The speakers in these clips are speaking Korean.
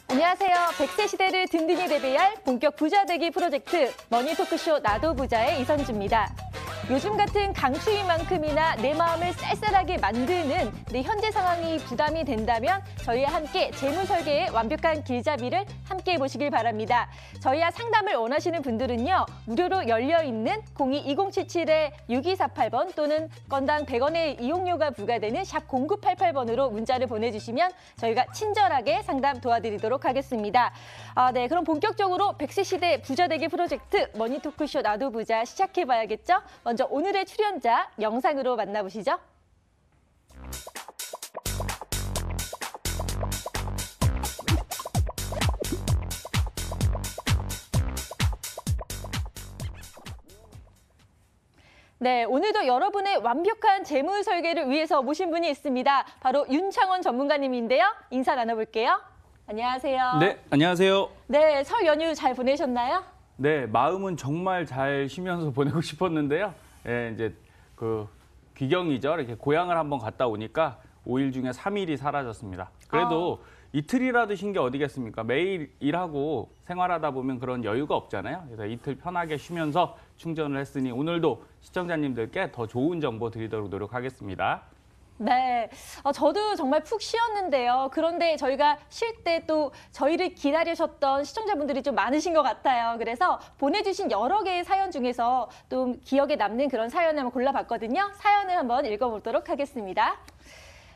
안녕하세요. 100세 시대를 든든히 대비할 본격 부자 되기 프로젝트 머니 토크쇼 나도 부자의 이선주입니다. 요즘 같은 강추위만큼이나 내 마음을 쌀쌀하게 만드는 내 현재 상황이 부담이 된다면 저희와 함께 재무 설계의 완벽한 길잡이를 함께 해보시길 바랍니다. 저희와 상담을 원하시는 분들은요. 무료로 열려있는 02-2077-6248번 또는 건당 100원의 이용료가 부과되는 샵 0988번으로 문자를 보내주시면 저희가 친절하게 상담 도와드리도록 하겠습니다. 네, 그럼 본격적으로 100세 시대 부자 되기 프로젝트 머니 토크쇼 나도 부자 시작해봐야겠죠? 먼저 오늘의 출연자 영상으로 만나보시죠. 네, 오늘도 여러분의 완벽한 재무 설계를 위해서 모신 분이 있습니다. 바로 윤창원 전문가님인데요. 인사 나눠볼게요. 안녕하세요. 네, 안녕하세요. 네, 설 연휴 잘 보내셨나요? 네, 마음은 정말 잘 쉬면서 보내고 싶었는데요. 예, 이제 그 귀경이죠. 이렇게 고향을 한번 갔다 오니까 5일 중에 3일이 사라졌습니다. 그래도 이틀이라도 쉰 게 어디겠습니까? 매일 일하고 생활하다 보면 그런 여유가 없잖아요. 그래서 이틀 편하게 쉬면서 충전을 했으니 오늘도 시청자님들께 더 좋은 정보 드리도록 노력하겠습니다. 네, 저도 정말 푹 쉬었는데요. 그런데 저희가 쉴 때 또 저희를 기다리셨던 시청자분들이 좀 많으신 것 같아요. 그래서 보내주신 여러 개의 사연 중에서 또 기억에 남는 그런 사연을 한번 골라봤거든요. 사연을 한번 읽어보도록 하겠습니다.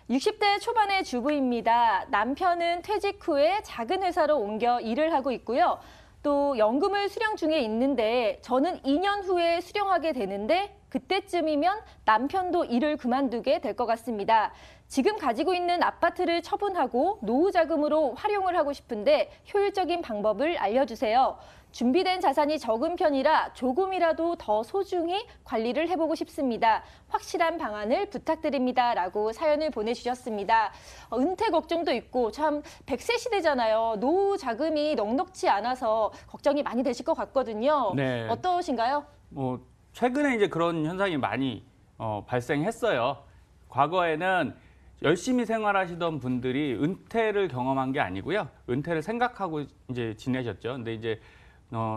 60대 초반의 주부입니다. 남편은 퇴직 후에 작은 회사로 옮겨 일을 하고 있고요. 또 연금을 수령 중에 있는데 저는 2년 후에 수령하게 되는데 그때쯤이면 남편도 일을 그만두게 될 것 같습니다. 지금 가지고 있는 아파트를 처분하고 노후 자금으로 활용을 하고 싶은데 효율적인 방법을 알려주세요. 준비된 자산이 적은 편이라 조금이라도 더 소중히 관리를 해보고 싶습니다. 확실한 방안을 부탁드립니다. 라고 사연을 보내주셨습니다. 은퇴 걱정도 있고 참 100세 시대잖아요. 노후 자금이 넉넉지 않아서 걱정이 많이 되실 것 같거든요. 네. 어떠신가요? 최근에 이제 그런 현상이 많이 발생했어요. 과거에는 열심히 생활하시던 분들이 은퇴를 경험한 게 아니고요. 은퇴를 생각하고 이제 지내셨죠. 근데 이제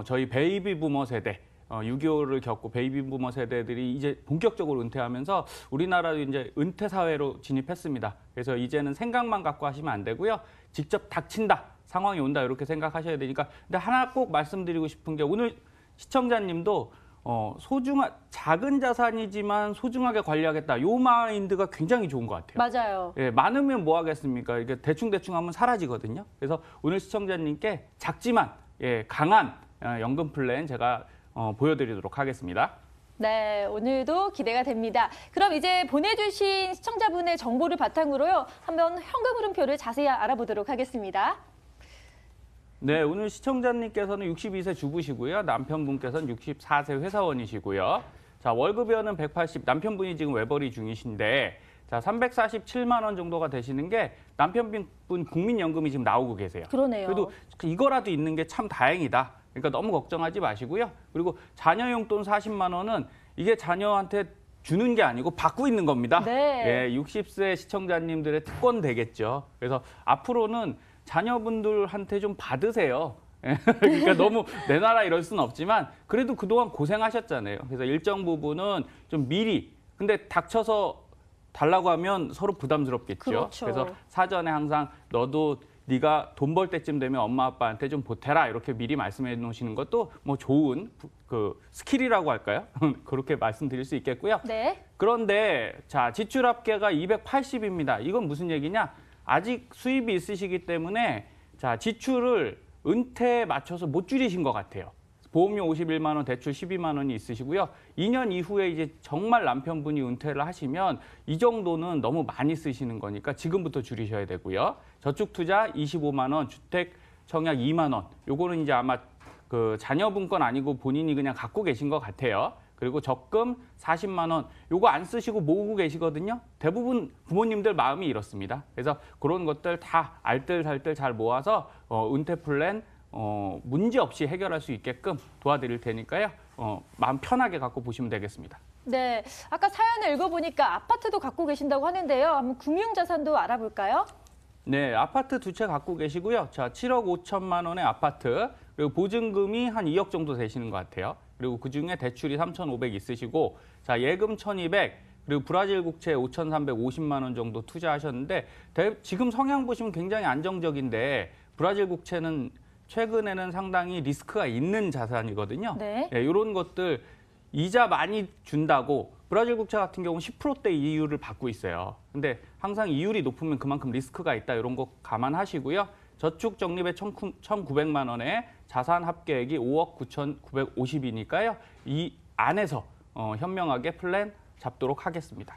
저희 베이비 부머 세대, 6.25를 겪고 베이비 부머 세대들이 이제 본격적으로 은퇴하면서 우리나라도 이제 은퇴 사회로 진입했습니다. 그래서 이제는 생각만 갖고 하시면 안 되고요. 직접 닥친다, 상황이 온다 이렇게 생각하셔야 되니까. 근데 하나 꼭 말씀드리고 싶은 게 오늘 시청자님도 작은 자산이지만 소중하게 관리하겠다. 요 마인드가 굉장히 좋은 것 같아요. 맞아요. 예, 많으면 뭐 하겠습니까? 이게 대충대충 하면 사라지거든요. 그래서 오늘 시청자님께 작지만 강한 연금 플랜 제가 보여드리도록 하겠습니다. 네, 오늘도 기대가 됩니다. 그럼 이제 보내주신 시청자분의 정보를 바탕으로요. 한번 현금 흐름표를 자세히 알아보도록 하겠습니다. 네, 오늘 시청자님께서는 62세 주부시고요. 남편분께서는 64세 회사원이시고요. 자, 월급여는 180, 남편분이 지금 외벌이 중이신데 자, 347만 원 정도가 되시는 게 남편분 국민연금이 지금 나오고 계세요. 그러네요. 그래도 이거라도 있는 게 참 다행이다. 그러니까 너무 걱정하지 마시고요. 그리고 자녀 용돈 40만 원은 이게 자녀한테 주는 게 아니고 받고 있는 겁니다. 네. 예, 60세 시청자님들의 특권 되겠죠. 그래서 앞으로는 자녀분들한테 좀 받으세요. 그러니까 너무 내놔라 이럴 수는 없지만 그래도 그동안 고생하셨잖아요. 그래서 일정 부분은 좀 미리, 근데 닥쳐서 달라고 하면 서로 부담스럽겠죠. 그렇죠. 그래서 사전에 항상 너도 네가 돈 벌 때쯤 되면 엄마 아빠한테 좀 보태라 이렇게 미리 말씀해 놓으시는 것도 뭐 좋은 그 스킬이라고 할까요? 그렇게 말씀드릴 수 있겠고요. 네. 그런데 자, 지출 합계가 280입니다. 이건 무슨 얘기냐? 아직 수입이 있으시기 때문에 자, 지출을 은퇴에 맞춰서 못 줄이신 것 같아요. 보험료 51만 원, 대출 12만 원이 있으시고요. 2년 이후에 이제 정말 남편분이 은퇴를 하시면 이 정도는 너무 많이 쓰시는 거니까 지금부터 줄이셔야 되고요. 저축 투자 25만 원, 주택 청약 2만 원. 요거는 이제 아마 그 자녀분 건 아니고 본인이 그냥 갖고 계신 것 같아요. 그리고 적금 40만 원, 요거 안 쓰시고 모으고 계시거든요. 대부분 부모님들 마음이 이렇습니다. 그래서 그런 것들 다 알뜰살뜰 잘 모아서 은퇴 플랜 문제 없이 해결할 수 있게끔 도와드릴 테니까요. 마음 편하게 갖고 보시면 되겠습니다. 네, 아까 사연을 읽어보니까 아파트도 갖고 계신다고 하는데요. 한번 금융자산도 알아볼까요? 네, 아파트 두 채 갖고 계시고요. 자, 7억 5천만 원의 아파트, 그리고 보증금이 한 2억 정도 되시는 것 같아요. 그리고 그중에 대출이 3,500 있으시고, 자, 예금 1,200, 그리고 브라질 국채 5,350만 원 정도 투자하셨는데, 지금 성향 보시면 굉장히 안정적인데, 브라질 국채는 최근에는 상당히 리스크가 있는 자산이거든요. 네. 이런 것들 이자 많이 준다고 브라질 국채 같은 경우는 10%대 이율을 받고 있어요. 근데 항상 이율이 높으면 그만큼 리스크가 있다. 이런 거 감안하시고요. 저축 적립에 1,900만 원에 자산 합계액이 5억 9,950이니까요. 이 안에서 현명하게 플랜 잡도록 하겠습니다.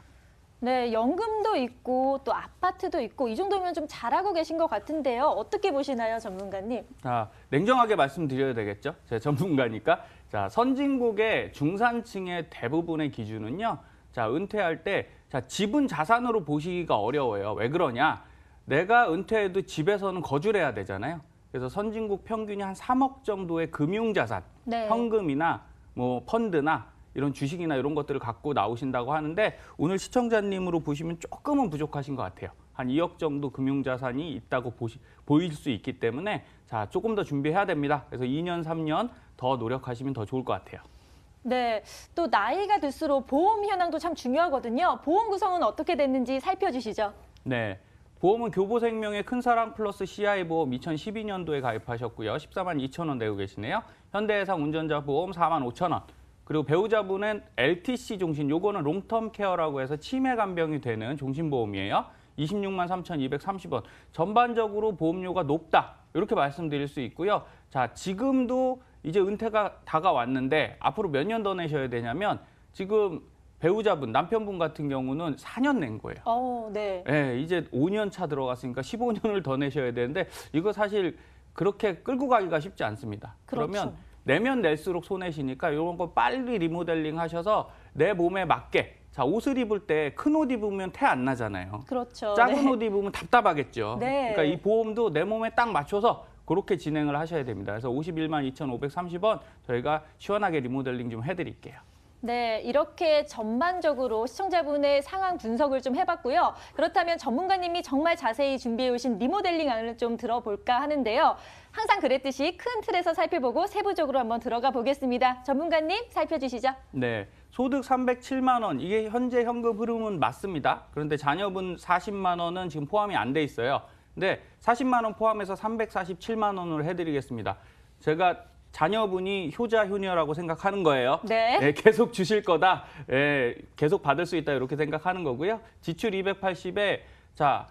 네, 연금도 있고 또 아파트도 있고 이 정도면 좀 잘하고 계신 것 같은데요. 어떻게 보시나요, 전문가님? 자, 냉정하게 말씀드려야 되겠죠. 제가 전문가니까. 자, 선진국의 중산층의 대부분의 기준은요. 자, 은퇴할 때 자, 집은 자산으로 보시기가 어려워요. 왜 그러냐? 내가 은퇴해도 집에서는 거주를 해야 되잖아요. 그래서 선진국 평균이 한 3억 정도의 금융자산, 네. 현금이나 뭐 펀드나 이런 주식이나 이런 것들을 갖고 나오신다고 하는데 오늘 시청자님으로 보시면 조금은 부족하신 것 같아요. 한 2억 정도 금융자산이 있다고 보일 수 있기 때문에 자, 조금 더 준비해야 됩니다. 그래서 2년, 3년 더 노력하시면 더 좋을 것 같아요. 네, 또 나이가 들수록 보험 현황도 참 중요하거든요. 보험 구성은 어떻게 됐는지 살펴주시죠. 네. 보험은 교보생명의 큰사랑 플러스 CI보험 2012년도에 가입하셨고요. 14만 2천 원 내고 계시네요. 현대해상 운전자 보험 4만 5천 원. 그리고 배우자분은 LTC 종신, 요거는 롱텀 케어라고 해서 치매 간병이 되는 종신보험이에요. 26만 3,230원. 전반적으로 보험료가 높다. 이렇게 말씀드릴 수 있고요. 자, 지금도 이제 은퇴가 다가왔는데 앞으로 몇 년 더 내셔야 되냐면 지금 배우자분, 남편분 같은 경우는 4년 낸 거예요. 네. 네, 이제 5년 차 들어갔으니까 15년을 더 내셔야 되는데 이거 사실 그렇게 끌고 가기가 쉽지 않습니다. 그렇죠. 그러면 내면 낼수록 손해시니까 이런 거 빨리 리모델링 하셔서 내 몸에 맞게. 자, 옷을 입을 때 큰 옷 입으면 태 안 나잖아요. 그렇죠. 작은 네. 옷 입으면 답답하겠죠. 네. 그러니까 이 보험도 내 몸에 딱 맞춰서 그렇게 진행을 하셔야 됩니다. 그래서 51만 2,530원 저희가 시원하게 리모델링 좀 해드릴게요. 네, 이렇게 전반적으로 시청자분의 상황 분석을 좀 해봤고요. 그렇다면 전문가님이 정말 자세히 준비해 오신 리모델링안을 좀 들어볼까 하는데요. 항상 그랬듯이 큰 틀에서 살펴보고 세부적으로 한번 들어가 보겠습니다. 전문가님 살펴주시죠. 네, 소득 307만 원, 이게 현재 현금 흐름은 맞습니다. 그런데 자녀분 40만 원은 지금 포함이 안 돼 있어요. 근데 40만 원 포함해서 347만 원으로 해드리겠습니다. 제가 자녀분이 효자 효녀라고 생각하는 거예요. 네. 네, 계속 주실 거다. 네, 계속 받을 수 있다 이렇게 생각하는 거고요. 지출 280에 자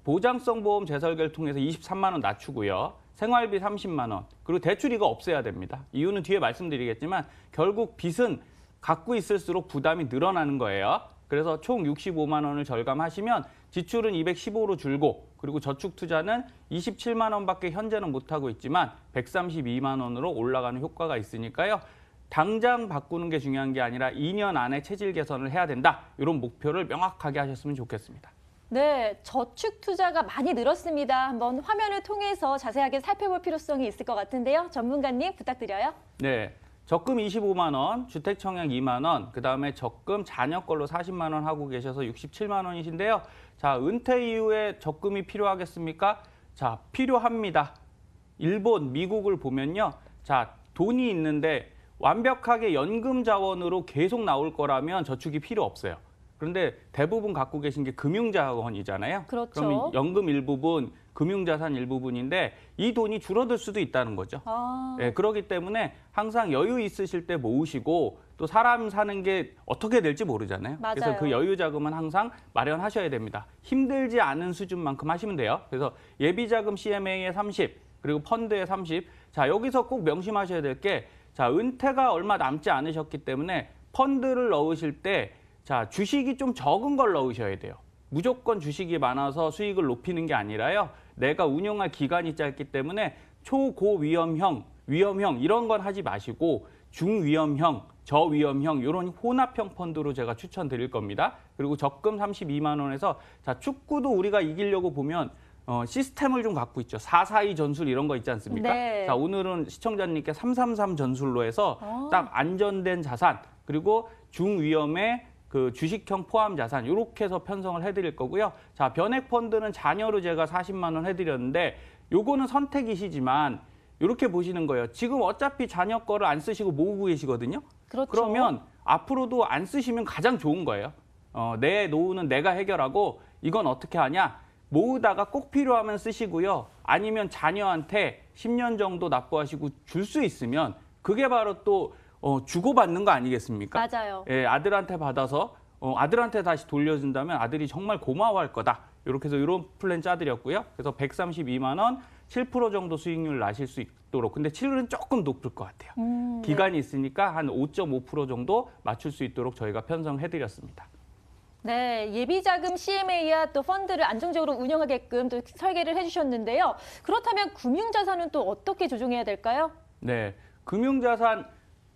보장성 보험 재설계를 통해서 23만 원 낮추고요. 생활비 30만 원. 그리고 대출 이거 없애야 됩니다. 이유는 뒤에 말씀드리겠지만 결국 빚은 갖고 있을수록 부담이 늘어나는 거예요. 그래서 총 65만 원을 절감하시면 지출은 215로 줄고 그리고 저축 투자는 27만 원밖에 현재는 못하고 있지만 132만 원으로 올라가는 효과가 있으니까요. 당장 바꾸는 게 중요한 게 아니라 2년 안에 체질 개선을 해야 된다. 이런 목표를 명확하게 하셨으면 좋겠습니다. 네, 저축 투자가 많이 늘었습니다. 한번 화면을 통해서 자세하게 살펴볼 필요성이 있을 것 같은데요. 전문가님 부탁드려요. 네. 적금 25만 원, 주택 청약 2만 원, 그다음에 적금 자녀 걸로 40만 원 하고 계셔서 67만 원이신데요. 자, 은퇴 이후에 적금이 필요하겠습니까? 자, 필요합니다. 일본, 미국을 보면요. 자, 돈이 있는데 완벽하게 연금 자원으로 계속 나올 거라면 저축이 필요 없어요. 그런데 대부분 갖고 계신 게 금융자원이잖아요. 그렇죠. 그럼 연금 일부분, 금융자산 일부분인데 이 돈이 줄어들 수도 있다는 거죠. 네, 그렇기 때문에 항상 여유 있으실 때 모으시고 또 사람 사는 게 어떻게 될지 모르잖아요. 맞아요. 그래서 그 여유 자금은 항상 마련하셔야 됩니다. 힘들지 않은 수준만큼 하시면 돼요. 그래서 예비자금 CMA에 30, 그리고 펀드에 30. 자, 여기서 꼭 명심하셔야 될 게 자, 은퇴가 얼마 남지 않으셨기 때문에 펀드를 넣으실 때 자, 주식이 좀 적은 걸 넣으셔야 돼요. 무조건 주식이 많아서 수익을 높이는 게 아니라요. 내가 운용할 기간이 짧기 때문에 초고위험형, 위험형 이런 건 하지 마시고 중위험형, 저위험형 이런 혼합형 펀드로 제가 추천드릴 겁니다. 그리고 적금 32만 원에서 자, 축구도 우리가 이기려고 보면 시스템을 좀 갖고 있죠. 4-4-2 전술 이런 거 있지 않습니까? 네. 자, 오늘은 시청자님께 3-3-3 전술로 해서 딱 안전된 자산 그리고 중위험의 그 주식형 포함 자산 이렇게 해서 편성을 해드릴 거고요. 자, 변액 펀드는 자녀로 제가 40만 원 해드렸는데 요거는 선택이시지만 이렇게 보시는 거예요. 지금 어차피 자녀 거를 안 쓰시고 모으고 계시거든요. 그렇죠. 그러면 앞으로도 안 쓰시면 가장 좋은 거예요. 내 노후는 내가 해결하고 이건 어떻게 하냐? 모으다가 꼭 필요하면 쓰시고요. 아니면 자녀한테 10년 정도 납부하시고 줄 수 있으면 그게 바로 또 주고받는 거 아니겠습니까? 맞아요. 예, 아들한테 받아서 아들한테 다시 돌려준다면 아들이 정말 고마워할 거다. 이렇게 해서 이런 플랜 짜드렸고요. 그래서 132만 원, 7% 정도 수익률 나실 수 있도록. 근데 7은 조금 높을 것 같아요. 기간이 있으니까 한 5.5% 정도 맞출 수 있도록 저희가 편성해드렸습니다. 네, 예비자금 CMA와 또 펀드를 안정적으로 운영하게끔 또 설계를 해주셨는데요. 그렇다면 금융자산은 또 어떻게 조정해야 될까요? 네, 금융자산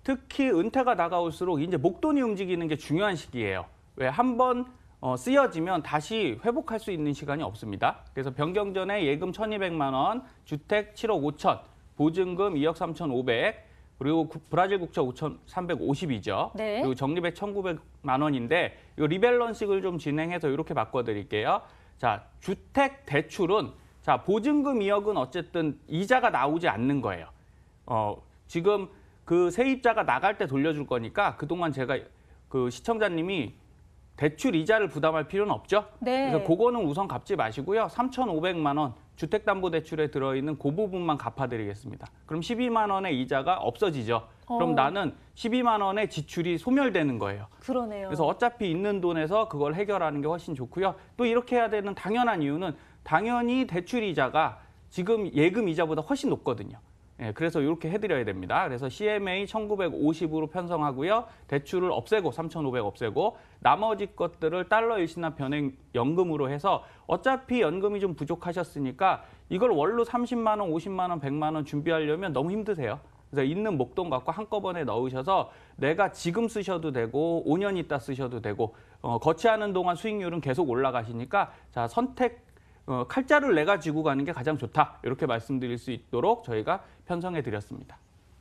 특히 은퇴가 다가올수록 이제 목돈이 움직이는 게 중요한 시기예요. 왜 한번 쓰여지면 다시 회복할 수 있는 시간이 없습니다. 그래서 변경 전에 예금 1,200만 원, 주택 7억 5천, 보증금 2억 3,500, 그리고 브라질 국채 5,350이죠. 네. 그리고 적립액 1,900만 원인데 이거 리밸런싱을 좀 진행해서 이렇게 바꿔드릴게요. 자, 주택 대출은 자 보증금 2억은 어쨌든 이자가 나오지 않는 거예요. 지금 그 세입자가 나갈 때 돌려줄 거니까 그동안 제가 그 시청자님이 대출 이자를 부담할 필요는 없죠. 네. 그래서 그거는 우선 갚지 마시고요. 3,500만 원 주택담보대출에 들어있는 그 부분만 갚아드리겠습니다. 그럼 12만 원의 이자가 없어지죠. 그럼 나는 12만 원의 지출이 소멸되는 거예요. 그러네요. 그래서 어차피 있는 돈에서 그걸 해결하는 게 훨씬 좋고요. 또 이렇게 해야 되는 당연한 이유는 당연히 대출 이자가 지금 예금 이자보다 훨씬 높거든요. 예, 그래서 이렇게 해드려야 됩니다. 그래서 CMA 1950으로 편성하고요. 대출을 없애고 3,500 없애고 나머지 것들을 달러 일시나 변액 연금으로 해서 어차피 연금이 좀 부족하셨으니까 이걸 월로 30만 원, 50만 원, 100만 원 준비하려면 너무 힘드세요. 그래서 있는 목돈 갖고 한꺼번에 넣으셔서 내가 지금 쓰셔도 되고 5년 있다 쓰셔도 되고 거치하는 동안 수익률은 계속 올라가시니까 자 선택 칼자를 내가 쥐고 가는 게 가장 좋다. 이렇게 말씀드릴 수 있도록 저희가 편성해 드렸습니다.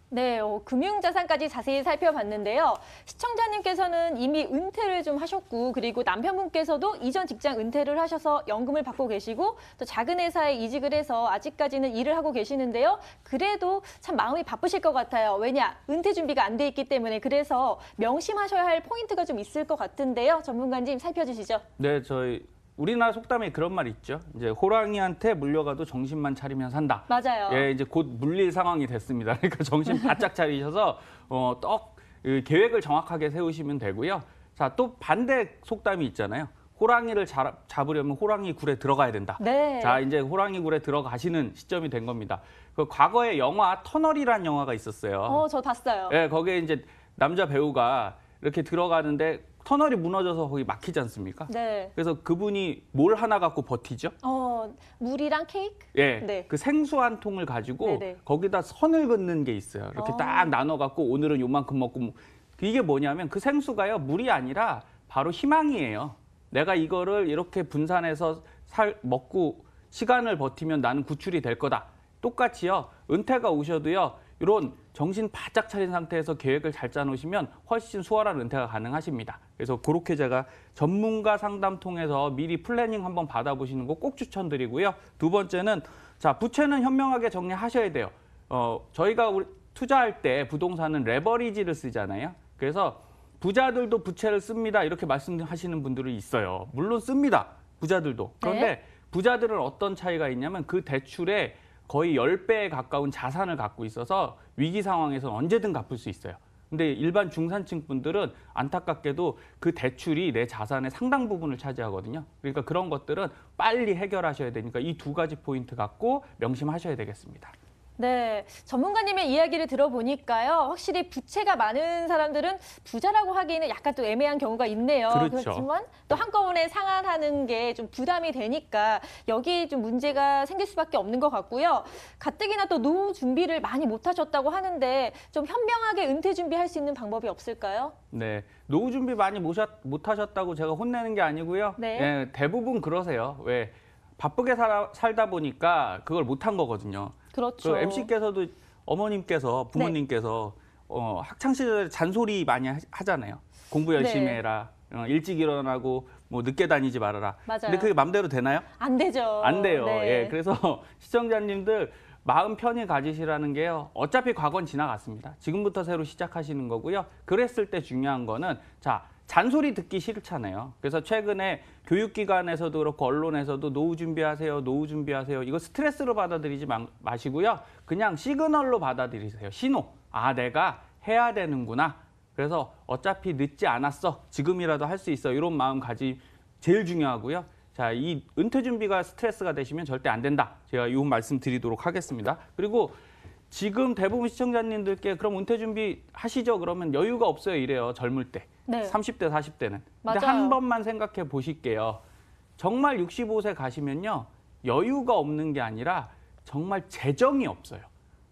네, 금융자산까지 자세히 살펴봤는데요. 시청자님께서는 이미 은퇴를 좀 하셨고 그리고 남편분께서도 이전 직장 은퇴를 하셔서 연금을 받고 계시고 또 작은 회사에 이직을 해서 아직까지는 일을 하고 계시는데요. 그래도 참 마음이 바쁘실 것 같아요. 왜냐? 은퇴 준비가 안 돼 있기 때문에 그래서 명심하셔야 할 포인트가 좀 있을 것 같은데요. 전문가님 살펴주시죠. 네, 우리나라 속담에 그런 말 있죠. 이제 호랑이한테 물려가도 정신만 차리면 산다. 맞아요. 예, 이제 곧 물릴 상황이 됐습니다. 그러니까 정신 바짝 차리셔서 계획을 정확하게 세우시면 되고요. 자, 또 반대 속담이 있잖아요. 호랑이를 잡으려면 호랑이 굴에 들어가야 된다. 네. 자, 이제 호랑이 굴에 들어가시는 시점이 된 겁니다. 그 과거에 영화 터널이라는 영화가 있었어요. 저 봤어요. 예, 거기에 이제 남자 배우가 이렇게 들어가는데 터널이 무너져서 거기 막히지 않습니까? 네. 그래서 그분이 뭘 하나 갖고 버티죠? 물이랑 케이크? 예, 네. 그 생수 한 통을 가지고 네네. 거기다 선을 긋는 게 있어요. 이렇게 딱 나눠 갖고 오늘은 요만큼 먹고 이게 뭐냐면 그 생수가요 물이 아니라 바로 희망이에요. 내가 이거를 이렇게 분산해서 먹고 시간을 버티면 나는 구출이 될 거다. 똑같이요. 은퇴가 오셔도요. 이런 정신 바짝 차린 상태에서 계획을 잘 짜놓으시면 훨씬 수월한 은퇴가 가능하십니다. 그래서 그렇게 제가 전문가 상담 통해서 미리 플래닝 한번 받아보시는 거 꼭 추천드리고요. 두 번째는 자 부채는 현명하게 정리하셔야 돼요. 저희가 투자할 때 부동산은 레버리지를 쓰잖아요. 그래서 부자들도 부채를 씁니다. 이렇게 말씀하시는 분들이 있어요. 물론 씁니다. 부자들도. 그런데 네. 부자들은 어떤 차이가 있냐면 그 대출에 거의 10배에 가까운 자산을 갖고 있어서 위기 상황에서 언제든 갚을 수 있어요. 근데 일반 중산층 분들은 안타깝게도 그 대출이 내 자산의 상당 부분을 차지하거든요. 그러니까 그런 것들은 빨리 해결하셔야 되니까 이 두 가지 포인트 갖고 명심하셔야 되겠습니다. 네, 전문가님의 이야기를 들어보니까요. 확실히 부채가 많은 사람들은 부자라고 하기에는 약간 또 애매한 경우가 있네요. 그렇죠. 그렇지만 또 한꺼번에 상환하는 게 좀 부담이 되니까 여기에 좀 문제가 생길 수밖에 없는 것 같고요. 가뜩이나 또 노후 준비를 많이 못 하셨다고 하는데 좀 현명하게 은퇴 준비할 수 있는 방법이 없을까요? 네, 노후 준비 많이 못 하셨다고 제가 혼내는 게 아니고요. 네. 예, 대부분 그러세요. 왜? 바쁘게 살다 보니까 그걸 못한 거거든요. 그렇죠. 그 MC께서도 어머님께서 부모님께서 학창 시절에 잔소리 많이 하잖아요. 공부 열심히 네. 해라. 일찍 일어나고 뭐 늦게 다니지 말아라. 맞아요. 근데 그게 맘대로 되나요? 안 되죠. 안 돼요. 네. 예, 그래서 시청자님들 마음 편히 가지시라는 게요. 어차피 과거는 지나갔습니다. 지금부터 새로 시작하시는 거고요. 그랬을 때 중요한 거는 자, 잔소리 듣기 싫잖아요. 그래서 최근에 교육기관에서도 그렇고 언론에서도 노후 준비하세요. 노후 준비하세요. 이거 스트레스로 받아들이지 마시고요. 그냥 시그널로 받아들이세요. 신호. 아, 내가 해야 되는구나. 그래서 어차피 늦지 않았어. 지금이라도 할 수 있어. 이런 마음가짐 제일 중요하고요. 자, 이 은퇴 준비가 스트레스가 되시면 절대 안 된다. 제가 이 말씀 드리도록 하겠습니다. 그리고 지금 대부분 시청자님들께 그럼 은퇴 준비 하시죠. 그러면 여유가 없어요. 이래요. 젊을 때. 네. 30대, 40대는. 근데 맞아요. 한 번만 생각해 보실게요. 정말 65세 가시면요. 여유가 없는 게 아니라 정말 재정이 없어요.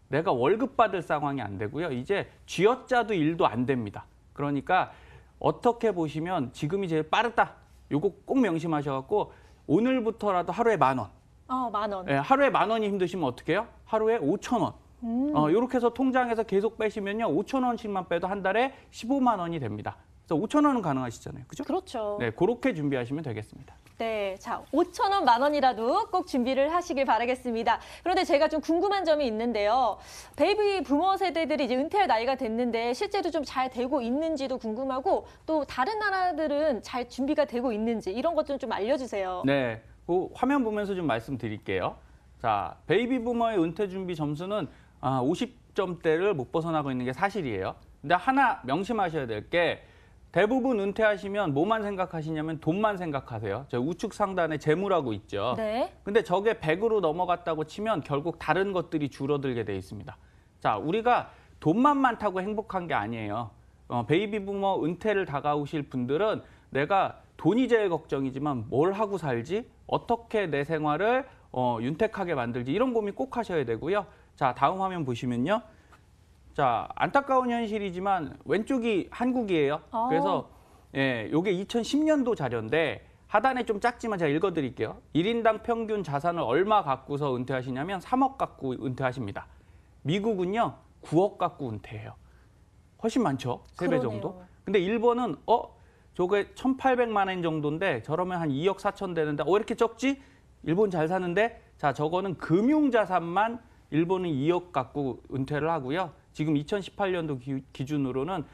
내가 월급 받을 상황이 안 되고요. 이제 쥐어짜도 일도 안 됩니다. 그러니까 어떻게 보시면 지금이 제일 빠르다. 요거 꼭 명심하셔갖고 오늘부터라도 하루에 10,000원. 10,000원. 예, 하루에 10,000원이 힘드시면 어떻게 해요? 하루에 5,000원. 이렇게 해서 통장에서 계속 빼시면요. 5,000원씩만 빼도 한 달에 15만 원이 됩니다. 그래서 5,000원은 가능하시잖아요. 그죠? 그렇죠. 네, 그렇게 준비하시면 되겠습니다. 네, 자, 5,000원, 10,000원이라도 꼭 준비를 하시길 바라겠습니다. 그런데 제가 좀 궁금한 점이 있는데요. 베이비 부머 세대들이 이제 은퇴할 나이가 됐는데 실제로 좀 잘 되고 있는지도 궁금하고 또 다른 나라들은 잘 준비가 되고 있는지 이런 것 좀 알려주세요. 네, 그 화면 보면서 좀 말씀드릴게요. 자, 베이비 부머의 은퇴 준비 점수는 50점대를 못 벗어나고 있는 게 사실이에요. 근데 하나 명심하셔야 될 게 대부분 은퇴하시면 뭐만 생각하시냐면 돈만 생각하세요. 저 우측 상단에 재물하고 있죠. 네. 근데 저게 100으로 넘어갔다고 치면 결국 다른 것들이 줄어들게 돼 있습니다. 자, 우리가 돈만 많다고 행복한 게 아니에요. 베이비 부머 은퇴를 다가오실 분들은 내가 돈이 제일 걱정이지만 뭘 하고 살지? 어떻게 내 생활을 윤택하게 만들지? 이런 고민 꼭 하셔야 되고요. 자, 다음 화면 보시면요. 자, 안타까운 현실이지만 왼쪽이 한국이에요. 그래서 예, 요게 2010년도 자료인데 하단에 좀 작지만 제가 읽어드릴게요. 1인당 평균 자산을 얼마 갖고서 은퇴하시냐면 3억 갖고 은퇴하십니다. 미국은요 9억 갖고 은퇴해요. 훨씬 많죠? 3배 정도. 근데 일본은 저게 1,800만 원 정도인데 저러면 한 2억 4천 되는데 이렇게 적지? 일본 잘 사는데 자, 저거는 금융자산만 일본은 2억 갖고 은퇴를 하고요. 지금 2018년도 기준으로는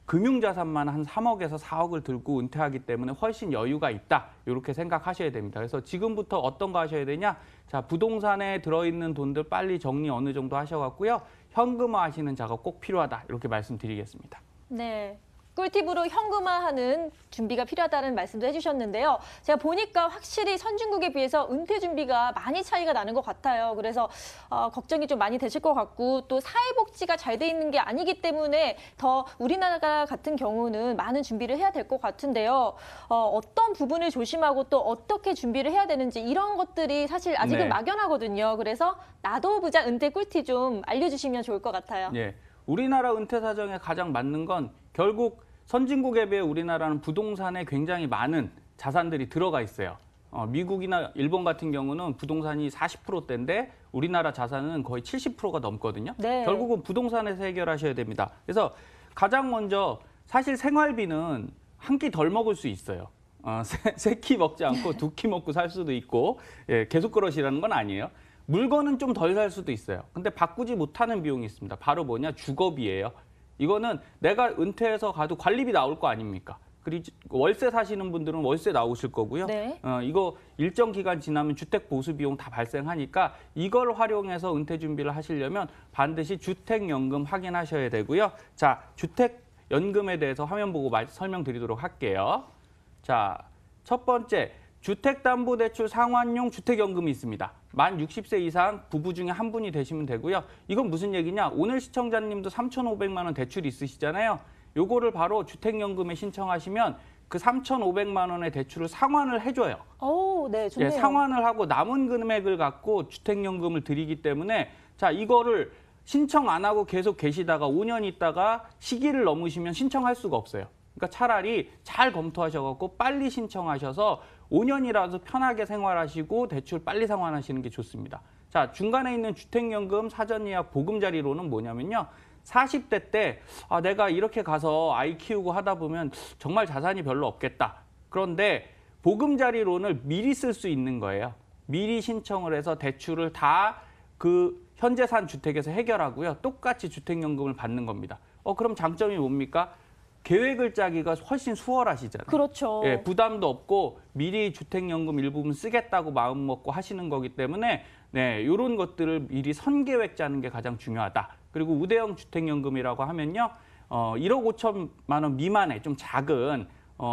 금융자산만 한 3억에서 4억을 들고 은퇴하기 때문에 훨씬 여유가 있다. 이렇게 생각하셔야 됩니다. 그래서 지금부터 어떤 거 하셔야 되냐? 자, 부동산에 들어있는 돈들 빨리 정리 어느 정도 하셔갖고요. 현금화 하시는 작업 꼭 필요하다. 이렇게 말씀드리겠습니다. 네. 꿀팁으로 현금화하는 준비가 필요하다는 말씀도 해주셨는데요. 제가 보니까 확실히 선진국에 비해서 은퇴 준비가 많이 차이가 나는 것 같아요. 그래서 걱정이 좀 많이 되실 것 같고 또 사회복지가 잘 돼 있는 게 아니기 때문에 더 우리나라 같은 경우는 많은 준비를 해야 될 것 같은데요. 어떤 부분을 조심하고 또 어떻게 준비를 해야 되는지 이런 것들이 사실 아직은 네. 막연하거든요. 그래서 나도 부자 은퇴 꿀팁 좀 알려주시면 좋을 것 같아요. 예, 우리나라 은퇴 사정에 가장 맞는 건 결국 선진국에 비해 우리나라는 부동산에 굉장히 많은 자산들이 들어가 있어요. 미국이나 일본 같은 경우는 부동산이 40%대인데 우리나라 자산은 거의 70%가 넘거든요. 네. 결국은 부동산에서 해결하셔야 됩니다. 그래서 가장 먼저 사실 생활비는 한 끼 덜 먹을 수 있어요. 세 끼 먹지 않고 2끼 먹고 살 수도 있고 예, 계속 그러시라는 건 아니에요. 물건은 좀 덜 살 수도 있어요. 근데 바꾸지 못하는 비용이 있습니다. 바로 뭐냐? 주거비예요. 이거는 내가 은퇴해서 가도 관리비 나올 거 아닙니까? 그리고 월세 사시는 분들은 월세 나오실 거고요. 네. 이거 일정 기간 지나면 주택 보수 비용 다 발생하니까 이걸 활용해서 은퇴 준비를 하시려면 반드시 주택연금 확인하셔야 되고요. 자, 주택연금에 대해서 화면 보고 설명드리도록 할게요. 자, 첫 번째. 주택담보대출 상환용 주택연금이 있습니다. 만 60세 이상 부부 중에 한 분이 되시면 되고요. 이건 무슨 얘기냐? 오늘 시청자님도 3,500만 원 대출 있으시잖아요. 요거를 바로 주택연금에 신청하시면 그 3,500만 원의 대출을 상환을 해줘요. 오, 네, 좋네요. 예, 상환을 하고 남은 금액을 갖고 주택연금을 드리기 때문에 자, 이거를 신청 안 하고 계속 계시다가 5년 있다가 시기를 넘으시면 신청할 수가 없어요. 그러니까 차라리 잘 검토하셔갖고 빨리 신청하셔서 5년이라도 편하게 생활하시고 대출 빨리 상환하시는 게 좋습니다. 자, 중간에 있는 주택연금 사전 예약 보금자리로는 뭐냐면요. 40대 때 내가 이렇게 가서 아이 키우고 하다 보면 정말 자산이 별로 없겠다. 그런데 보금자리론을 미리 쓸 수 있는 거예요. 미리 신청을 해서 대출을 다 그 현재 산 주택에서 해결하고요. 똑같이 주택연금을 받는 겁니다. 그럼 장점이 뭡니까? 계획을 짜기가 훨씬 수월하시잖아요. 그렇죠. 예, 부담도 없고 미리 주택연금 일부분 쓰겠다고 마음 먹고 하시는 거기 때문에 네, 이런 것들을 미리 선계획 짜는 게 가장 중요하다. 그리고 우대형 주택연금이라고 하면요. 1억 5천만 원 미만의 좀 작은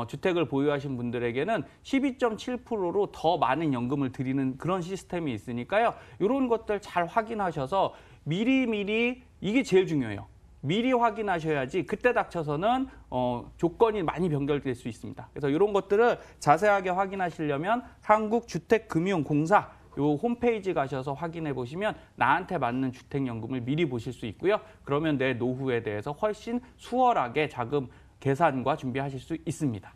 주택을 보유하신 분들에게는 12.7%로 더 많은 연금을 드리는 그런 시스템이 있으니까요. 이런 것들 잘 확인하셔서 미리 이게 제일 중요해요. 미리 확인하셔야지 그때 닥쳐서는 조건이 많이 변경될 수 있습니다. 그래서 이런 것들을 자세하게 확인하시려면 한국주택금융공사 요 홈페이지 가셔서 확인해 보시면 나한테 맞는 주택연금을 미리 보실 수 있고요. 그러면 내 노후에 대해서 훨씬 수월하게 자금 계산과 준비하실 수 있습니다.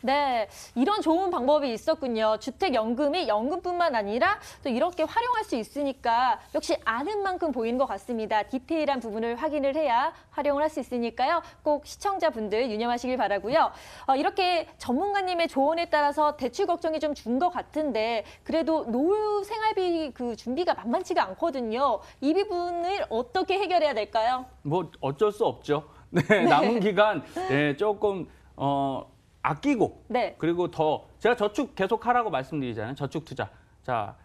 네, 이런 좋은 방법이 있었군요. 주택연금이 연금뿐만 아니라 또 이렇게 활용할 수 있으니까 역시 아는 만큼 보이는 것 같습니다. 디테일한 부분을 확인을 해야 활용을 할 수 있으니까요. 꼭 시청자분들 유념하시길 바라고요. 이렇게 전문가님의 조언에 따라서 대출 걱정이 좀 준 것 같은데 그래도 노후 생활비 그 준비가 만만치가 않거든요. 이 부분을 어떻게 해결해야 될까요? 뭐 어쩔 수 없죠. 네, 남은 기간 조금 아끼고 네. 그리고 더 제가 저축 계속 하라고 말씀드리잖아요. 저축 투자. 자,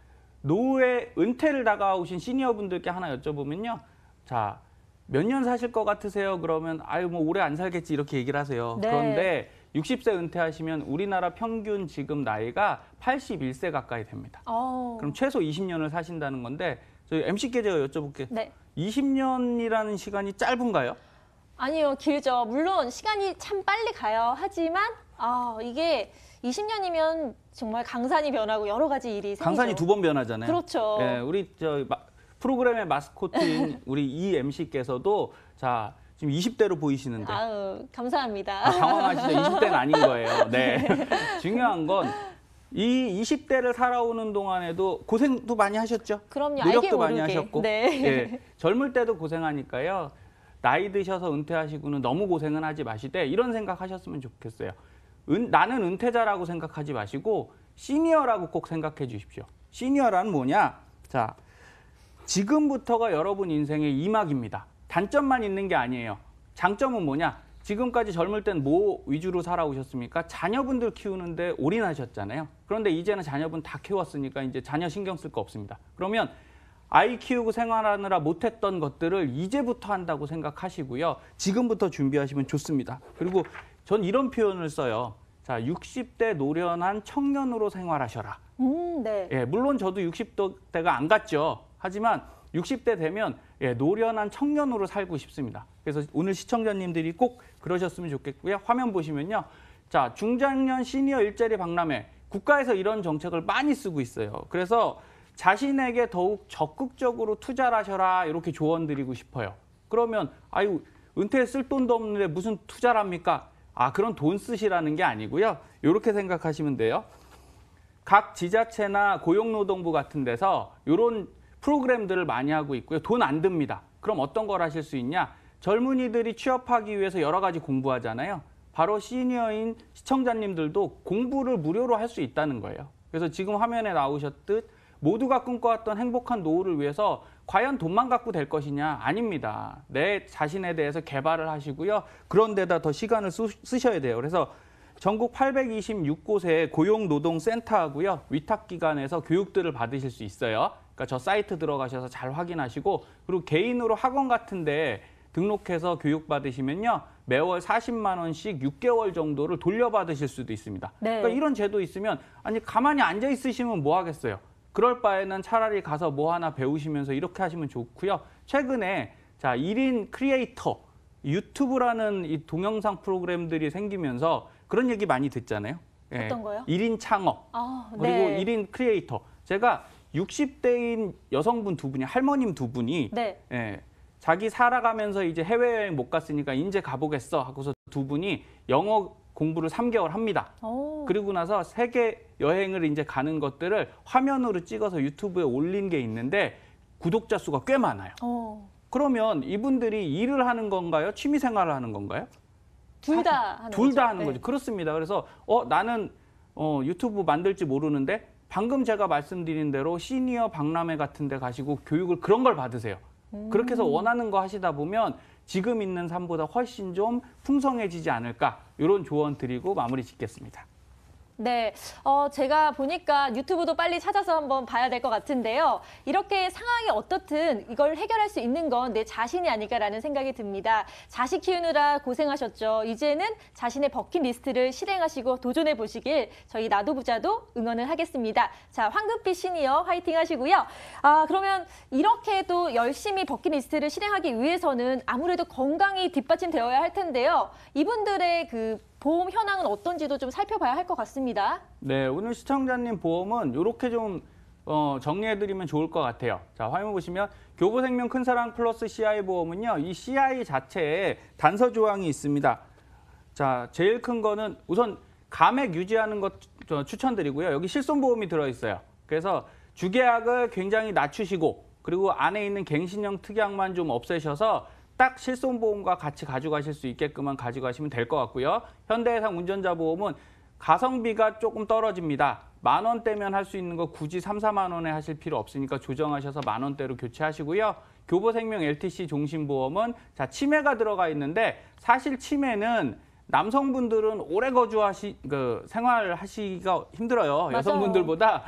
노후에 은퇴를 다가오신 시니어분들께 하나 여쭤보면요. 자, 몇 년 사실 것 같으세요? 그러면 아유 뭐 오래 안 살겠지 이렇게 얘기를 하세요. 네. 그런데 60세 은퇴하시면 우리나라 평균 지금 나이가 81세 가까이 됩니다. 그럼 최소 20년을 사신다는 건데 저희 MC께 제가 여쭤볼게요. 네. 20년이라는 시간이 짧은가요? 아니요, 길죠. 물론 시간이 참 빨리 가요. 하지만 이게 20년이면 정말 강산이 변하고 여러 가지 일이 생기죠. 강산이 2번 변하잖아요. 그렇죠. 예, 우리 프로그램의 마스코트인 우리 이 MC께서도 자 지금 20대로 보이시는데 아유, 감사합니다. 당황하시죠? 20대는 아닌 거예요. 네. 중요한 건 이 20대를 살아오는 동안에도 고생도 많이 하셨죠? 그럼요. 알게 노력도 많이 모르게. 하셨고. 네. 예, 젊을 때도 고생하니까요. 나이 드셔서 은퇴하시고는 너무 고생은 하지 마시되 이런 생각하셨으면 좋겠어요. 나는 은퇴자라고 생각하지 마시고 시니어라고 꼭 생각해 주십시오. 시니어란 뭐냐? 자, 지금부터가 여러분 인생의 2막입니다. 단점만 있는 게 아니에요. 장점은 뭐냐? 지금까지 젊을 땐 뭐 위주로 살아오셨습니까? 자녀분들 키우는데 올인하셨잖아요. 그런데 이제는 자녀분 다 키웠으니까 이제 자녀 신경 쓸 거 없습니다. 그러면 아이 키우고 생활하느라 못했던 것들을 이제부터 한다고 생각하시고요. 지금부터 준비하시면 좋습니다. 그리고 전 이런 표현을 써요. 자, 60대 노련한 청년으로 생활하셔라. 네. 예, 물론 저도 60대가 안 갔죠. 하지만 60대 되면 노련한 청년으로 살고 싶습니다. 그래서 오늘 시청자님들이 꼭 그러셨으면 좋겠고요. 화면 보시면요. 자, 중장년 시니어 일자리 박람회. 국가에서 이런 정책을 많이 쓰고 있어요. 그래서 자신에게 더욱 적극적으로 투자를 하셔라 이렇게 조언드리고 싶어요. 그러면 아유 은퇴에 쓸 돈도 없는데 무슨 투자를 합니까? 그런 돈 쓰시라는 게 아니고요. 이렇게 생각하시면 돼요. 각 지자체나 고용노동부 같은 데서 이런 프로그램들을 많이 하고 있고요. 돈 안 듭니다. 그럼 어떤 걸 하실 수 있냐? 젊은이들이 취업하기 위해서 여러 가지 공부하잖아요. 바로 시니어인 시청자님들도 공부를 무료로 할 수 있다는 거예요. 그래서 지금 화면에 나오셨듯 모두가 꿈꿔왔던 행복한 노후를 위해서 과연 돈만 갖고 될 것이냐? 아닙니다. 내 자신에 대해서 개발을 하시고요. 그런 데다 더 시간을 쓰셔야 돼요. 그래서 전국 826곳의 고용노동센터하고요. 위탁기관에서 교육들을 받으실 수 있어요. 그러니까 저 사이트 들어가셔서 잘 확인하시고 그리고 개인으로 학원 같은데 등록해서 교육받으시면요. 매월 40만 원씩 6개월 정도를 돌려받으실 수도 있습니다. 네. 그러니까 이런 제도 있으면 아니 가만히 앉아 있으시면 뭐 하겠어요. 그럴 바에는 차라리 가서 뭐 하나 배우시면서 이렇게 하시면 좋고요. 최근에 자 1인 크리에이터 유튜브라는 이 동영상 프로그램들이 생기면서 그런 얘기 많이 듣잖아요. 어떤 거요? 1인 창업 그리고 네. 1인 크리에이터. 제가 60대인 여성분 2분이 할머님 2분이 네. 자기 살아가면서 이제 해외여행 못 갔으니까 이제 가보겠어 하고서 2분이 영어 공부를 3개월 합니다. 그리고 나서 세계 여행을 이제 가는 것들을 화면으로 찍어서 유튜브에 올린 게 있는데 구독자 수가 꽤 많아요. 그러면 이분들이 일을 하는 건가요? 취미 생활을 하는 건가요? 둘 다 하는 둘 거죠. 다 하는 네. 거죠. 그렇습니다. 그래서 나는 유튜브 만들지 모르는데 방금 제가 말씀드린 대로 시니어 박람회 같은 데 가시고 교육을 그런 걸 받으세요. 그렇게 해서 원하는 거 하시다 보면 지금 있는 삶보다 훨씬 좀 풍성해지지 않을까 이런 조언 드리고 마무리 짓겠습니다. 네, 제가 보니까 유튜브도 빨리 찾아서 한번 봐야 될 것 같은데요. 이렇게 상황이 어떻든 이걸 해결할 수 있는 건 내 자신이 아닐까라는 생각이 듭니다. 자식 키우느라 고생하셨죠. 이제는 자신의 버킷리스트를 실행하시고 도전해 보시길 저희 나도 부자도 응원을 하겠습니다. 자, 황금빛 시니어 화이팅 하시고요. 그러면 이렇게도 열심히 버킷리스트를 실행하기 위해서는 아무래도 건강이 뒷받침되어야 할 텐데요. 이분들의 그 보험 현황은 어떤지도 좀 살펴봐야 할 것 같습니다. 네, 오늘 시청자님 보험은 이렇게 좀 정리해드리면 좋을 것 같아요. 자, 화면 보시면 교보생명 큰사랑 플러스 CI 보험은요, 이 CI 자체에 단서 조항이 있습니다. 자, 제일 큰 거는 우선 감액 유지하는 것 추천드리고요. 여기 실손보험이 들어있어요. 그래서 주계약을 굉장히 낮추시고 그리고 안에 있는 갱신형 특약만 좀 없애셔서 딱 실손보험과 같이 가져가실 수 있게끔만 가져가시면 될 것 같고요. 현대해상 운전자 보험은 가성비가 조금 떨어집니다. 10,000원대면 할 수 있는 거 굳이 3, 4만 원에 하실 필요 없으니까 조정하셔서 10,000원대로 교체하시고요. 교보생명 LTC 종신보험은 자, 치매가 들어가 있는데 사실 치매는 남성분들은 오래 생활하시기가 힘들어요. 맞아요. 여성분들보다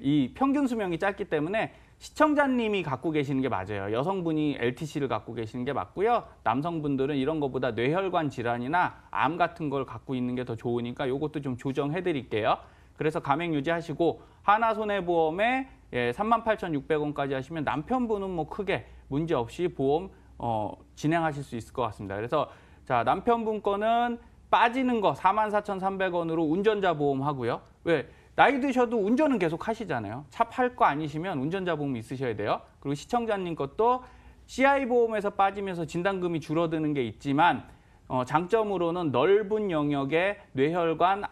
이 평균 수명이 짧기 때문에 시청자님이 갖고 계시는 게 맞아요. 여성분이 LTC를 갖고 계시는 게 맞고요. 남성분들은 이런 것보다 뇌혈관 질환이나 암 같은 걸 갖고 있는 게 더 좋으니까 이것도 좀 조정해 드릴게요. 그래서 감액 유지하시고 하나손해보험에 38,600원까지 하시면 남편분은 뭐 크게 문제 없이 보험 진행하실 수 있을 것 같습니다. 그래서 자, 남편분 거는 빠지는 거 44,300원으로 운전자 보험 하고요. 왜? 나이 드셔도 운전은 계속 하시잖아요. 차 팔 거 아니시면 운전자 보험 있으셔야 돼요. 그리고 시청자님 것도 CI 보험에서 빠지면서 진단금이 줄어드는 게 있지만 장점으로는 넓은 영역의 뇌혈관,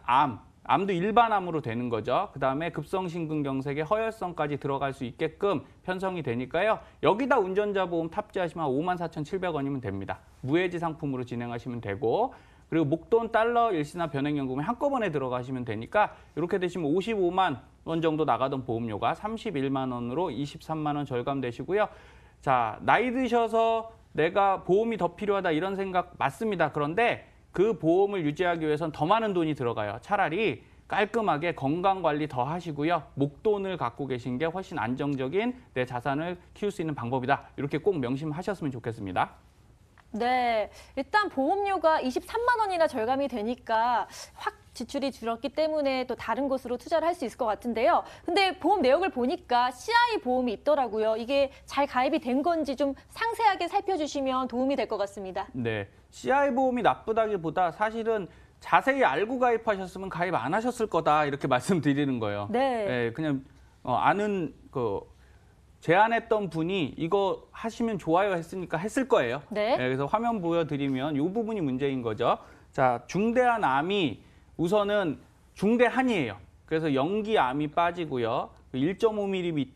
암도 일반암으로 되는 거죠. 그다음에 급성심근경색의 허혈성까지 들어갈 수 있게끔 편성이 되니까요. 여기다 운전자 보험 탑재하시면 54,700원이면 됩니다. 무해지 상품으로 진행하시면 되고 그리고 목돈, 달러, 일시나 변액연금에 한꺼번에 들어가시면 되니까 이렇게 되시면 55만 원 정도 나가던 보험료가 31만 원으로 23만 원 절감되시고요. 자, 나이 드셔서 내가 보험이 더 필요하다 이런 생각 맞습니다. 그런데 그 보험을 유지하기 위해서는 더 많은 돈이 들어가요. 차라리 깔끔하게 건강관리 더 하시고요. 목돈을 갖고 계신 게 훨씬 안정적인 내 자산을 키울 수 있는 방법이다. 이렇게 꼭 명심하셨으면 좋겠습니다. 네, 일단 보험료가 23만 원이나 절감이 되니까 확 지출이 줄었기 때문에 또 다른 곳으로 투자를 할 수 있을 것 같은데요. 근데 보험 내역을 보니까 CI 보험이 있더라고요. 이게 잘 가입이 된 건지 좀 상세하게 살펴주시면 도움이 될 것 같습니다. 네, CI 보험이 나쁘다기보다 사실은 자세히 알고 가입하셨으면 가입 안 하셨을 거다 이렇게 말씀드리는 거예요. 네. 그냥 아는 제안했던 분이 이거 하시면 좋아요 했으니까 했을 거예요. 네. 그래서 화면 보여드리면 이 부분이 문제인 거죠. 자, 중대한 암이 우선은 중대한이에요. 그래서 연기암이 빠지고요. 1.5mm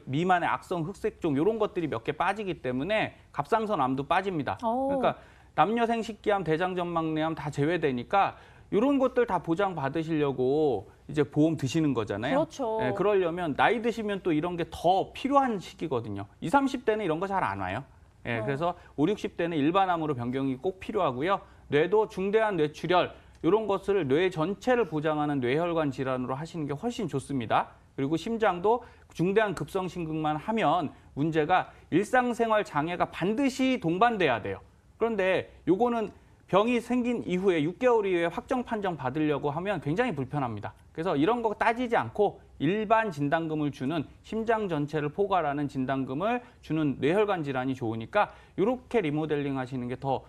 미만의 악성 흑색종 이런 것들이 몇 개 빠지기 때문에 갑상선 암도 빠집니다. 그러니까 남녀 생식기암, 대장전막내암 다 제외되니까 이런 것들 다 보장 받으시려고 이제 보험 드시는 거잖아요. 그렇죠. 그러려면 나이 드시면 또 이런 게 더 필요한 시기거든요. 20, 30대는 이런 거 잘 안 와요. 그래서 5, 60대는 일반암으로 변경이 꼭 필요하고요. 뇌도 중대한 뇌출혈 이런 것을 뇌 전체를 보장하는 뇌혈관 질환으로 하시는 게 훨씬 좋습니다. 그리고 심장도 중대한 급성심근만 하면 문제가 일상생활 장애가 반드시 동반돼야 돼요. 그런데 요거는 병이 생긴 이후에 6개월 이후에 확정 판정 받으려고 하면 굉장히 불편합니다. 그래서 이런 거 따지지 않고 일반 진단금을 주는 심장 전체를 포괄하는 진단금을 주는 뇌혈관 질환이 좋으니까 이렇게 리모델링 하시는 게 더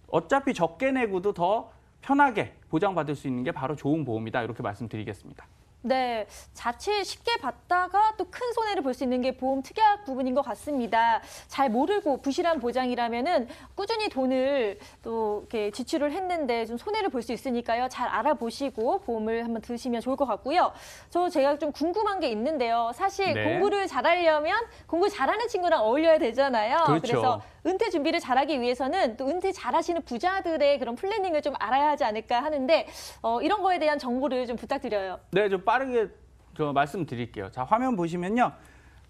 어차피 적게 내고도 더 편하게 보장받을 수 있는 게 바로 좋은 보험이다. 이렇게 말씀드리겠습니다. 네, 자칫 쉽게 받다가 또 큰 손해를 볼 수 있는 게 보험 특약 부분인 것 같습니다. 잘 모르고 부실한 보장이라면은 꾸준히 돈을 또 이렇게 지출을 했는데 좀 손해를 볼 수 있으니까요. 잘 알아보시고 보험을 한번 드시면 좋을 것 같고요. 제가 좀 궁금한 게 있는데요. 사실 네. 공부를 잘하려면 공부 잘하는 친구랑 어울려야 되잖아요. 그렇죠. 그래서 은퇴 준비를 잘하기 위해서는 또 은퇴 잘하시는 부자들의 그런 플래닝을 좀 알아야 하지 않을까 하는데 이런 거에 대한 정보를 좀 부탁드려요. 네, 좀 빠르게 말씀드릴게요. 자, 화면 보시면요.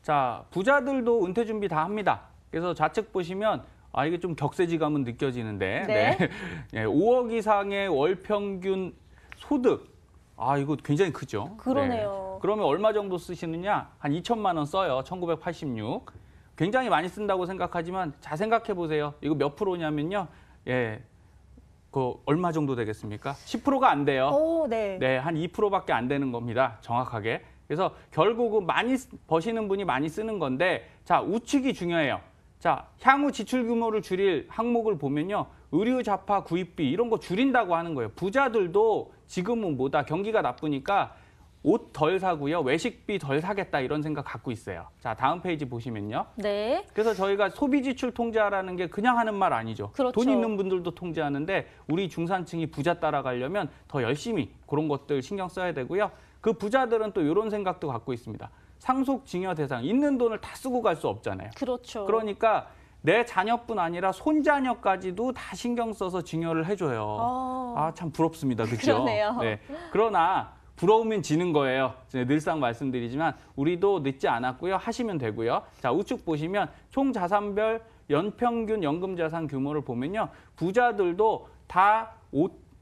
자, 부자들도 은퇴 준비 다 합니다. 그래서 좌측 보시면 이게 좀 격세지감은 느껴지는데 네. 네, 5억 이상의 월 평균 소득. 이거 굉장히 크죠. 그러네요. 네. 그러면 얼마 정도 쓰시느냐? 한 2천만 원 써요. 1986. 굉장히 많이 쓴다고 생각하지만 잘 생각해 보세요. 이거 몇 프로냐면요. 얼마 정도 되겠습니까? 10%가 안 돼요. 네. 네, 한 2%밖에 안 되는 겁니다. 정확하게. 그래서 결국은 많이 버시는 분이 많이 쓰는 건데, 자, 우측이 중요해요. 자, 향후 지출 규모를 줄일 항목을 보면요. 의류, 잡화, 구입비 이런 거 줄인다고 하는 거예요. 부자들도 지금은 경기가 나쁘니까 옷 덜 사고요. 외식비 덜 사겠다 이런 생각 갖고 있어요. 자, 다음 페이지 보시면요. 네. 그래서 저희가 소비 지출 통제하라는 게 그냥 하는 말 아니죠. 그렇죠. 돈 있는 분들도 통제하는데 우리 중산층이 부자 따라가려면 더 열심히 그런 것들 신경 써야 되고요. 그 부자들은 또 이런 생각도 갖고 있습니다. 상속 증여 대상, 있는 돈을 다 쓰고 갈 수 없잖아요. 그렇죠. 그러니까 내 자녀뿐 아니라 손자녀까지도 다 신경 써서 증여를 해줘요. 참 부럽습니다. 그렇죠? 그러네요. 네. 그러나 부러우면 지는 거예요. 늘상 말씀드리지만 우리도 늦지 않았고요. 하시면 되고요. 자, 우측 보시면 총 자산별 연평균 연금 자산 규모를 보면요. 부자들도 다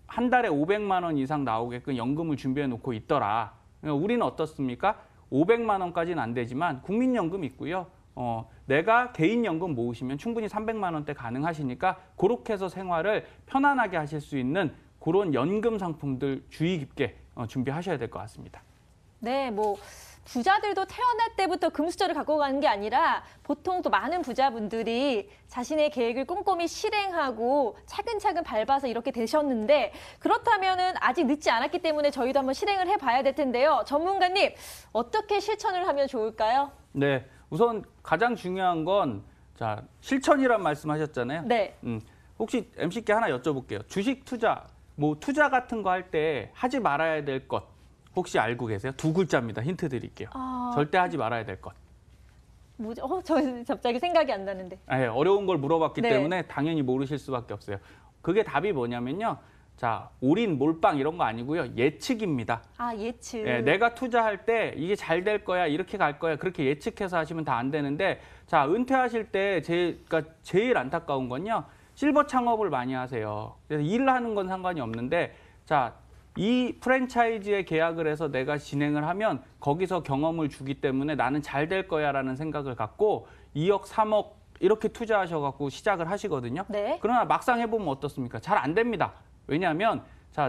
한 달에 500만 원 이상 나오게끔 연금을 준비해 놓고 있더라. 우리는 어떻습니까? 500만 원까지는 안 되지만 국민연금 있고요. 내가 개인연금 모으시면 충분히 300만 원대 가능하시니까 그렇게 해서 생활을 편안하게 하실 수 있는 그런 연금 상품들 주의 깊게 준비하셔야 될 것 같습니다. 네, 부자들도 태어날 때부터 금수저를 갖고 가는 게 아니라 보통 또 많은 부자분들이 자신의 계획을 꼼꼼히 실행하고 차근차근 밟아서 이렇게 되셨는데 그렇다면은 아직 늦지 않았기 때문에 저희도 한번 실행을 해봐야 될 텐데요. 전문가님, 어떻게 실천을 하면 좋을까요? 네, 우선 가장 중요한 건 실천이란 말씀하셨잖아요. 네. 혹시 MC께 하나 여쭤볼게요. 주식 투자, 투자 같은 거 할 때 하지 말아야 될 것 혹시 알고 계세요? 2글자입니다. 힌트 드릴게요. 절대 하지 말아야 될 것. 뭐죠? 저 갑자기 생각이 안 나는데. 어려운 걸 물어봤기 네. 때문에 당연히 모르실 수밖에 없어요. 그게 답이 뭐냐면요. 자, 올인, 몰빵 이런 거 아니고요. 예측입니다. 예측. 내가 투자할 때 이게 잘 될 거야, 이렇게 갈 거야, 그렇게 예측해서 하시면 다 안 되는데, 자, 은퇴하실 때 제일 안타까운 건요. 실버 창업을 많이 하세요. 그래서 일을 하는 건 상관이 없는데, 자, 이 프랜차이즈에 계약을 해서 내가 진행을 하면 거기서 경험을 주기 때문에 나는 잘 될 거야라는 생각을 갖고 2억, 3억 이렇게 투자하셔갖고 시작을 하시거든요. 네. 그러나 막상 해보면 어떻습니까? 잘 안 됩니다. 왜냐하면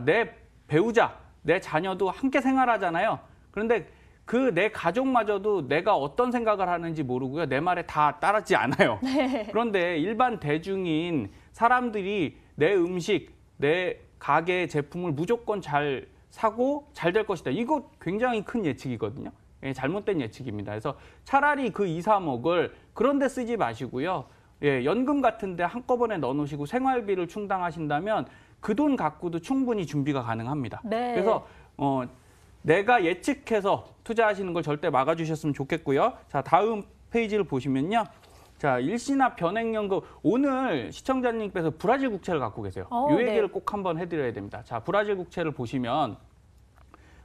내 배우자, 내 자녀도 함께 생활하잖아요. 그런데 내 가족마저도 내가 어떤 생각을 하는지 모르고요. 내 말에 다 따르지 않아요. 네. 그런데 일반 대중인 사람들이 내 음식, 내 가게 제품을 무조건 잘 사고 잘 될 것이다. 이거 굉장히 큰 예측이거든요. 잘못된 예측입니다. 그래서 차라리 그 2, 3억을 그런 데 쓰지 마시고요. 연금 같은 데 한꺼번에 넣어놓으시고 생활비를 충당하신다면 그 돈 갖고도 충분히 준비가 가능합니다. 네. 그래서 내가 예측해서 투자하시는 걸 절대 막아주셨으면 좋겠고요. 자, 다음 페이지를 보시면요. 자, 일시납 변액연금. 오늘 시청자님께서 브라질 국채를 갖고 계세요. 이 얘기를 네. 꼭 한번 해드려야 됩니다. 자, 브라질 국채를 보시면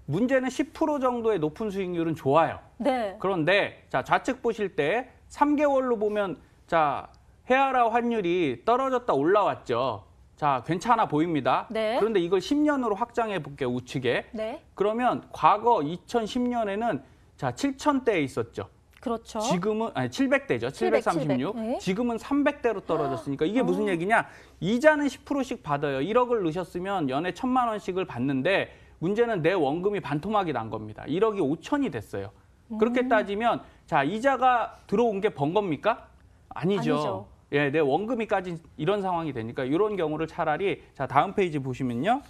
문제는 10% 정도의 높은 수익률은 좋아요. 네. 그런데 자, 좌측 보실 때 3개월로 보면 자, 헤아라 환율이 떨어졌다 올라왔죠. 자, 괜찮아 보입니다. 네. 그런데 이걸 10년으로 확장해 볼게요. 우측에. 네. 그러면 과거 2010년에는 자, 7,000대에 있었죠. 그렇죠. 지금은 700대죠. 736. 700. 네. 지금은 300대로 떨어졌으니까 이게 무슨 얘기냐? 이자는 10%씩 받아요. 1억을 넣으셨으면 연에 1,000만 원씩을 받는데 문제는 내 원금이 반토막이 난 겁니다. 1억이 5천이 됐어요. 그렇게 따지면 자, 이자가 들어온 게 번 겁니까? 아니죠. 내 원금이 까진 이런 상황이 되니까 이런 경우를 차라리 자, 다음 페이지 보시면요.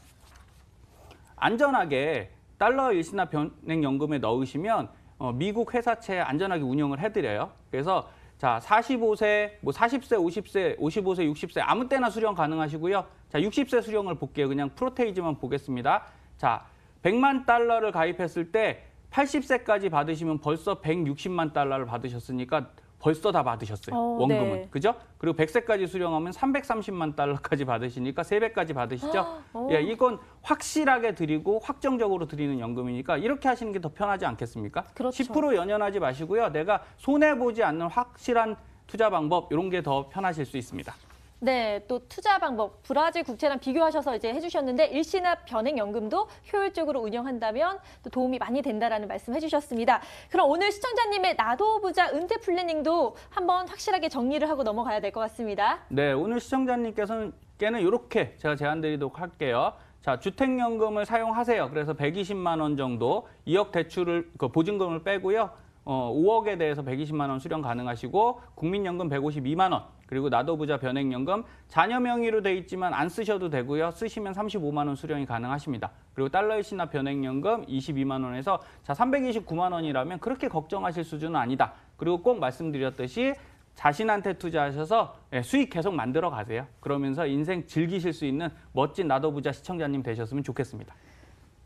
안전하게 달러 일시납 변액연금에 넣으시면 미국 회사채 안전하게 운영을 해드려요. 그래서 자 45세, 뭐 40세, 50세, 55세, 60세 아무 때나 수령 가능하시고요. 자 60세 수령을 볼게요. 그냥 프로테이지만 보겠습니다. 자 100만 달러를 가입했을 때 80세까지 받으시면 벌써 160만 달러를 받으셨으니까 벌써 다 받으셨어요. 원금은. 네. 그죠? 그리고 100세까지 수령하면 330만 달러까지 받으시니까 3배까지 받으시죠? 예, 이건 확실하게 드리고 확정적으로 드리는 연금이니까 이렇게 하시는 게 더 편하지 않겠습니까? 그렇죠. 10% 연연하지 마시고요. 내가 손해보지 않는 확실한 투자 방법 이런 게 더 편하실 수 있습니다. 네, 또 투자 방법 브라질 국채랑 비교하셔서 이제 해주셨는데 일시납 변액연금도 효율적으로 운영한다면 또 도움이 많이 된다라는 말씀 해주셨습니다. 그럼 오늘 시청자님의 나도 부자 은퇴 플래닝도 한번 확실하게 정리를 하고 넘어가야 될 것 같습니다. 네, 오늘 시청자님께서는 이렇게 제가 제안드리도록 할게요. 자, 주택연금을 사용하세요. 그래서 120만 원 정도 2억 대출을 보증금을 빼고요. 5억에 대해서 120만 원 수령 가능하시고 국민연금 152만 원 그리고 나도부자 변액연금 자녀 명의로 돼 있지만 안 쓰셔도 되고요. 쓰시면 35만 원 수령이 가능하십니다. 그리고 달러 일시납 변액연금 22만 원에서 자 329만 원이라면 그렇게 걱정하실 수준은 아니다. 그리고 꼭 말씀드렸듯이 자신한테 투자하셔서 수익 계속 만들어 가세요. 그러면서 인생 즐기실 수 있는 멋진 나도부자 시청자님 되셨으면 좋겠습니다.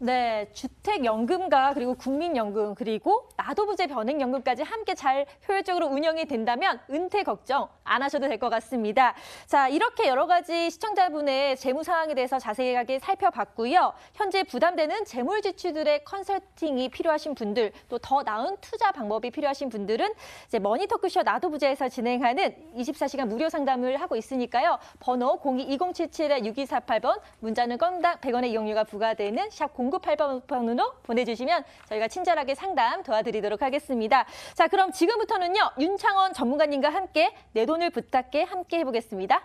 네, 주택연금과 그리고 국민연금 그리고 나도부자 변액연금까지 함께 잘 효율적으로 운영이 된다면 은퇴 걱정 안 하셔도 될 것 같습니다. 자, 이렇게 여러 가지 시청자분의 재무 상황에 대해서 자세하게 살펴봤고요. 현재 부담되는 재물 지출들의 컨설팅이 필요하신 분들, 또 더 나은 투자 방법이 필요하신 분들은 이제 머니토크쇼 나도부자에서 진행하는 24시간 무료 상담을 하고 있으니까요. 번호 02-2077-6248번, 문자는 건당 100원의 이용료가 부과되는 샵 0988번으로 보내주시면 저희가 친절하게 상담 도와드리도록 하겠습니다. 자, 그럼 지금부터는요. 윤창원 전문가님과 함께 내 돈을 부탁해 함께 해보겠습니다.